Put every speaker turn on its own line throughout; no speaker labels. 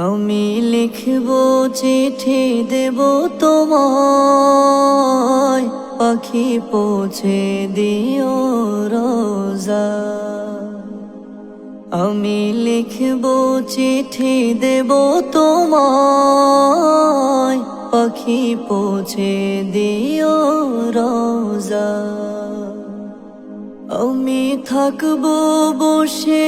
আমি লিখব চিঠি দেব তোমায়, পাখি পৌঁছে দিও রোজা। আমি লিখব চিঠি দেব তোমায়, পাখি পৌঁছে দিও রোজা। আমি থাকবো বসে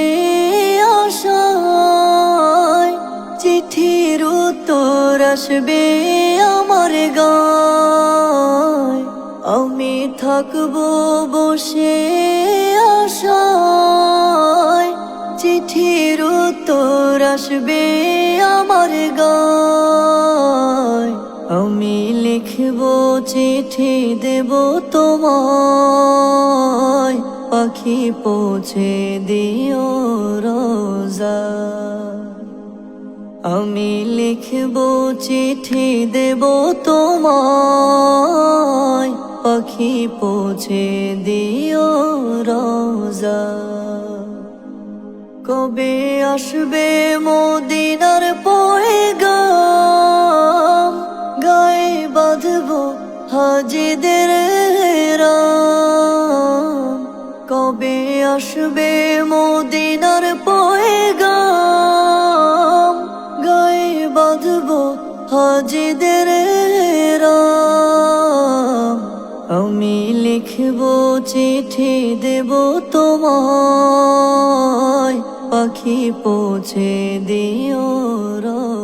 আশায়, চিঠির উত্তর আসবে আমার গায়। আমি থাকবো বসে আশায়, চিঠির উত্তর আসবে আমার গায়। আমি লিখব চিঠি দেব তোমায়, পাখি পৌঁছে দিও রোজা। আমি লিখব চিঠি দেব তোমায়, পাখি পৌঁছে দিও রোজা। কবে আসবে মদিনার পয়গাম, গায়ে বাঁধবো হাজিদের রাম। কবে আসবে মদিনার পয়গাম, গায়ে বাঁধবো হাজিদের রাম। আমি লিখব চিঠি দেব তোমায়, পাখি পৌঁছে দিও রোজা।